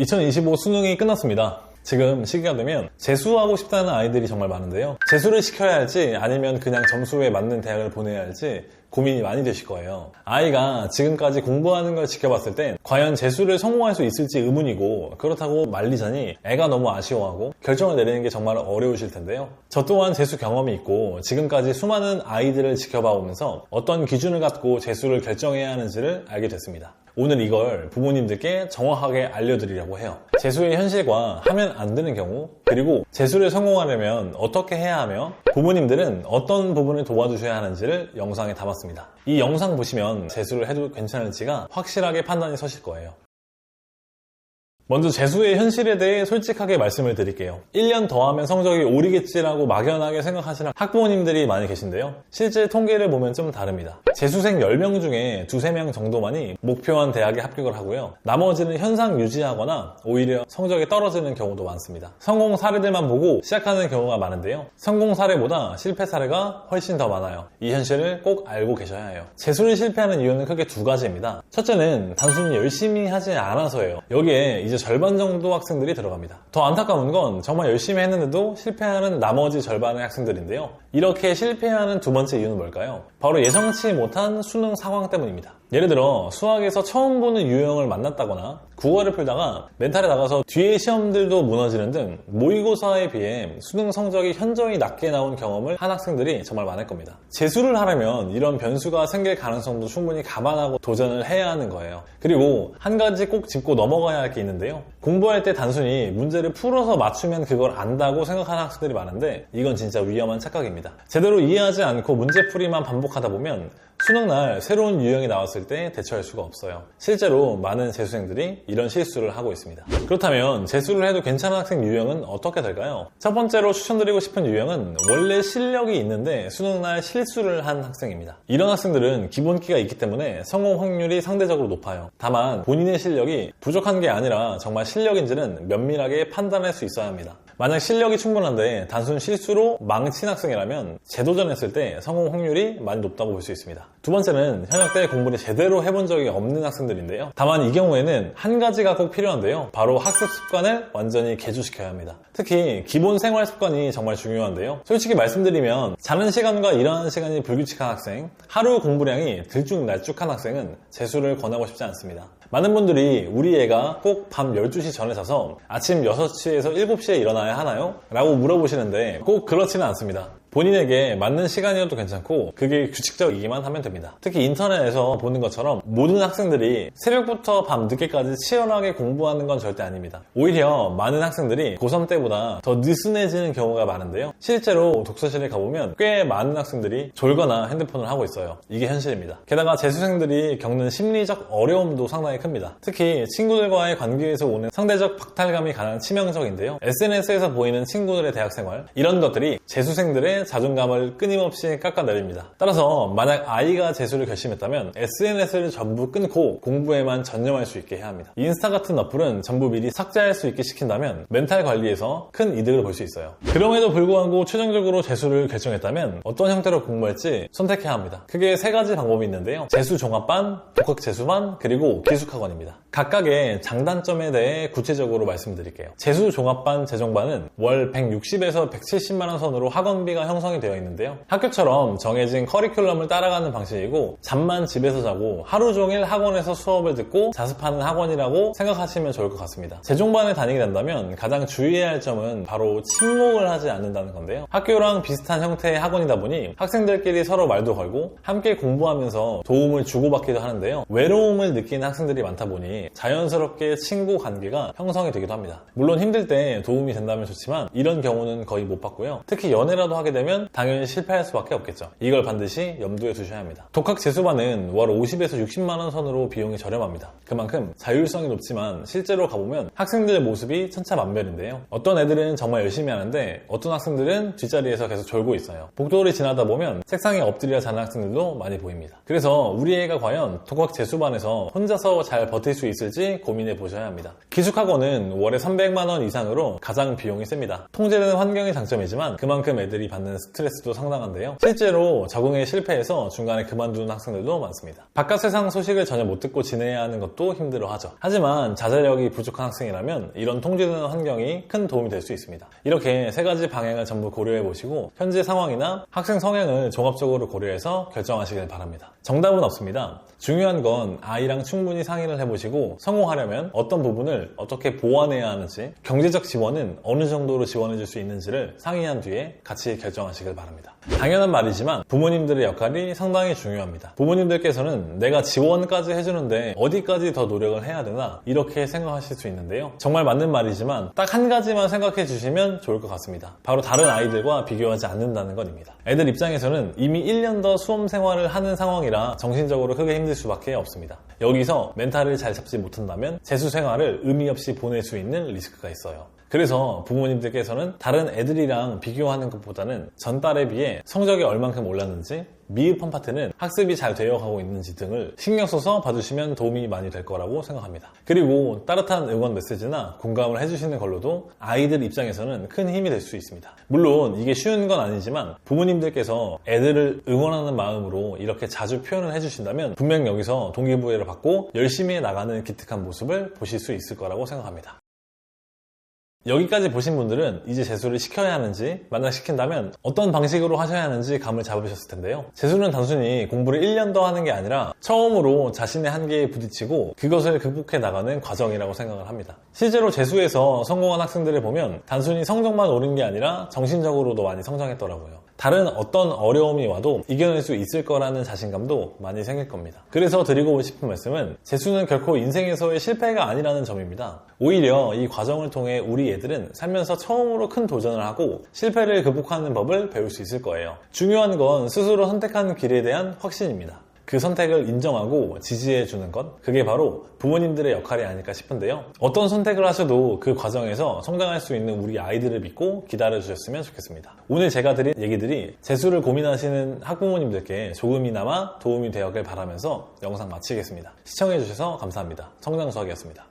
2025 수능이 끝났습니다. 지금 시기가 되면 재수하고 싶다는 아이들이 정말 많은데요. 재수를 시켜야 할지 아니면 그냥 점수에 맞는 대학을 보내야 할지 고민이 많이 되실 거예요. 아이가 지금까지 공부하는 걸 지켜봤을 땐 과연 재수를 성공할 수 있을지 의문이고, 그렇다고 말리자니 애가 너무 아쉬워하고 결정을 내리는 게 정말 어려우실 텐데요. 저 또한 재수 경험이 있고 지금까지 수많은 아이들을 지켜봐 오면서 어떤 기준을 갖고 재수를 결정해야 하는지를 알게 됐습니다. 오늘 이걸 부모님들께 정확하게 알려드리려고 해요. 재수의 현실과 하면 안 되는 경우, 그리고 재수를 성공하려면 어떻게 해야 하며 부모님들은 어떤 부분을 도와주셔야 하는지를 영상에 담았습니다. 이 영상 보시면 재수를 해도 괜찮을지가 확실하게 판단이 서실 거예요. 먼저 재수의 현실에 대해 솔직하게 말씀을 드릴게요. 1년 더 하면 성적이 오르겠지라고 막연하게 생각하시는 학부모님들이 많이 계신데요. 실제 통계를 보면 좀 다릅니다. 재수생 10명 중에 2~3명 정도만이 목표한 대학에 합격을 하고요. 나머지는 현상 유지하거나 오히려 성적이 떨어지는 경우도 많습니다. 성공 사례들만 보고 시작하는 경우가 많은데요. 성공 사례보다 실패 사례가 훨씬 더 많아요. 이 현실을 꼭 알고 계셔야 해요. 재수를 실패하는 이유는 크게 2가지입니다. 첫째는 단순히 열심히 하지 않아서예요. 여기에 이제 절반 정도 학생들이 들어갑니다. 더 안타까운 건 정말 열심히 했는데도 실패하는 나머지 절반의 학생들인데요. 이렇게 실패하는 2번째 이유는 뭘까요? 바로 예상치 못한 수능 상황 때문입니다. 예를 들어 수학에서 처음 보는 유형을 만났다거나 국어를 풀다가 멘탈에 나가서 뒤에 시험들도 무너지는 등 모의고사에 비해 수능 성적이 현저히 낮게 나온 경험을 한 학생들이 정말 많을 겁니다. 재수를 하려면 이런 변수가 생길 가능성도 충분히 감안하고 도전을 해야 하는 거예요. 그리고 한 가지 꼭 짚고 넘어가야 할 게 있는데요. 공부할 때 단순히 문제를 풀어서 맞추면 그걸 안다고 생각하는 학생들이 많은데 이건 진짜 위험한 착각입니다. 제대로 이해하지 않고 문제풀이만 반복하다 보면 수능날 새로운 유형이 나왔을 때 대처할 수가 없어요. 실제로 많은 재수생들이 이런 실수를 하고 있습니다. 그렇다면 재수를 해도 괜찮은 학생 유형은 어떻게 될까요? 첫 번째로 추천드리고 싶은 유형은 원래 실력이 있는데 수능날 실수를 한 학생입니다. 이런 학생들은 기본기가 있기 때문에 성공 확률이 상대적으로 높아요. 다만 본인의 실력이 부족한 게 아니라 정말 실력인지는 면밀하게 판단할 수 있어야 합니다. 만약 실력이 충분한데 단순 실수로 망친 학생이라면 재도전했을 때 성공 확률이 많이 높다고 볼 수 있습니다. 2번째는 현역 때 공부를 제대로 해본 적이 없는 학생들인데요. 다만 이 경우에는 한 가지가 꼭 필요한데요. 바로 학습 습관을 완전히 개조시켜야 합니다. 특히 기본 생활 습관이 정말 중요한데요. 솔직히 말씀드리면 자는 시간과 일하는 시간이 불규칙한 학생, 하루 공부량이 들쭉날쭉한 학생은 재수를 권하고 싶지 않습니다. 많은 분들이 우리 애가 꼭 밤 12시 전에 자서 아침 6시에서 7시에 일어나야 하나요? 라고 물어보시는데 꼭 그렇지는 않습니다. 본인에게 맞는 시간이어도 괜찮고 그게 규칙적이기만 하면 됩니다. 특히 인터넷에서 보는 것처럼 모든 학생들이 새벽부터 밤 늦게까지 치열하게 공부하는 건 절대 아닙니다. 오히려 많은 학생들이 고3 때보다 더 느슨해지는 경우가 많은데요. 실제로 독서실에 가보면 꽤 많은 학생들이 졸거나 핸드폰을 하고 있어요. 이게 현실입니다. 게다가 재수생들이 겪는 심리적 어려움도 상당히 큽니다. 특히 친구들과의 관계에서 오는 상대적 박탈감이 가장 치명적인데요. SNS에서 보이는 친구들의 대학생활, 이런 것들이 재수생들의 자존감을 끊임없이 깎아내립니다. 따라서 만약 아이가 재수를 결심했다면 SNS를 전부 끊고 공부에만 전념할 수 있게 해야 합니다. 인스타 같은 어플은 전부 미리 삭제할 수 있게 시킨다면 멘탈 관리에서 큰 이득을 볼 수 있어요. 그럼에도 불구하고 최종적으로 재수를 결정했다면 어떤 형태로 공부할지 선택해야 합니다. 크게 3가지 방법이 있는데요. 재수 종합반, 독학 재수반, 그리고 기숙학원입니다. 각각의 장단점에 대해 구체적으로 말씀드릴게요. 재수 종합반, 재종반은 월 160에서 170만 원 선으로 학원비가 형성이 되어 있는데요. 학교처럼 정해진 커리큘럼을 따라가는 방식이고 잠만 집에서 자고 하루 종일 학원에서 수업을 듣고 자습하는 학원이라고 생각하시면 좋을 것 같습니다. 재종반에 다니게 된다면 가장 주의해야 할 점은 바로 침묵을 하지 않는다는 건데요. 학교랑 비슷한 형태의 학원이다 보니 학생들끼리 서로 말도 걸고 함께 공부하면서 도움을 주고받기도 하는데요. 외로움을 느끼는 학생들이 많다 보니 자연스럽게 친구 관계가 형성이 되기도 합니다. 물론 힘들 때 도움이 된다면 좋지만 이런 경우는 거의 못 봤고요. 특히 연애라도 하게 되면 당연히 실패할 수밖에 없겠죠. 이걸 반드시 염두에 두셔야 합니다. 독학 재수반은 월 50에서 60만 원 선으로 비용이 저렴합니다. 그만큼 자율성이 높지만 실제로 가보면 학생들의 모습이 천차만별인데요. 어떤 애들은 정말 열심히 하는데 어떤 학생들은 뒷자리에서 계속 졸고 있어요. 복도를 지나다 보면 책상에 엎드려 자는 학생들도 많이 보입니다. 그래서 우리 애가 과연 독학 재수반에서 혼자서 잘 버틸 수 있을지 고민해 보셔야 합니다. 기숙학원은 월에 300만 원 이상으로 가장 비용이 셉니다. 통제되는 환경이 장점이지만 그만큼 애들이 받는 받는 스트레스도 상당한데요. 실제로 적응에 실패해서 중간에 그만두는 학생들도 많습니다. 바깥 세상 소식을 전혀 못 듣고 지내야 하는 것도 힘들어하죠. 하지만 자제력이 부족한 학생이라면 이런 통제되는 환경이 큰 도움이 될 수 있습니다. 이렇게 세 가지 방향을 전부 고려해 보시고 현재 상황이나 학생 성향을 종합적으로 고려해서 결정하시길 바랍니다. 정답은 없습니다. 중요한 건 아이랑 충분히 상의를 해보시고 성공하려면 어떤 부분을 어떻게 보완해야 하는지, 경제적 지원은 어느 정도로 지원해줄 수 있는지를 상의한 뒤에 같이 결정하시길 바랍니다. 당연한 말이지만 부모님들의 역할이 상당히 중요합니다. 부모님들께서는 내가 지원까지 해주는데 어디까지 더 노력을 해야 되나 이렇게 생각하실 수 있는데요. 정말 맞는 말이지만 딱 한 가지만 생각해 주시면 좋을 것 같습니다. 바로 다른 아이들과 비교하지 않는다는 것입니다. 애들 입장에서는 이미 1년 더 수험 생활을 하는 상황이라 정신적으로 크게 힘들 수밖에 없습니다. 여기서 멘탈을 잘 잡지 못한다면 재수 생활을 의미 없이 보낼 수 있는 리스크가 있어요. 그래서 부모님들께서는 다른 애들이랑 비교하는 것보다는 전달에 비해 성적이 얼만큼 올랐는지, 미흡한 파트는 학습이 잘 되어가고 있는지 등을 신경 써서 봐주시면 도움이 많이 될 거라고 생각합니다. 그리고 따뜻한 응원 메시지나 공감을 해주시는 걸로도 아이들 입장에서는 큰 힘이 될 수 있습니다. 물론 이게 쉬운 건 아니지만 부모님들께서 애들을 응원하는 마음으로 이렇게 자주 표현을 해주신다면 분명 여기서 동기부여를 받고 열심히 나가는 기특한 모습을 보실 수 있을 거라고 생각합니다. 여기까지 보신 분들은 이제 재수를 시켜야 하는지, 만약 시킨다면 어떤 방식으로 하셔야 하는지 감을 잡으셨을 텐데요. 재수는 단순히 공부를 1년 더 하는 게 아니라 처음으로 자신의 한계에 부딪히고 그것을 극복해 나가는 과정이라고 생각을 합니다. 실제로 재수에서 성공한 학생들을 보면 단순히 성적만 오른 게 아니라 정신적으로도 많이 성장했더라고요. 다른 어떤 어려움이 와도 이겨낼 수 있을 거라는 자신감도 많이 생길 겁니다. 그래서 드리고 싶은 말씀은 재수는 결코 인생에서의 실패가 아니라는 점입니다. 오히려 이 과정을 통해 우리 애들은 살면서 처음으로 큰 도전을 하고 실패를 극복하는 법을 배울 수 있을 거예요. 중요한 건 스스로 선택하는 길에 대한 확신입니다. 그 선택을 인정하고 지지해주는 것, 그게 바로 부모님들의 역할이 아닐까 싶은데요. 어떤 선택을 하셔도 그 과정에서 성장할 수 있는 우리 아이들을 믿고 기다려주셨으면 좋겠습니다. 오늘 제가 드린 얘기들이 재수를 고민하시는 학부모님들께 조금이나마 도움이 되었길 바라면서 영상 마치겠습니다. 시청해주셔서 감사합니다. 성장수학이었습니다.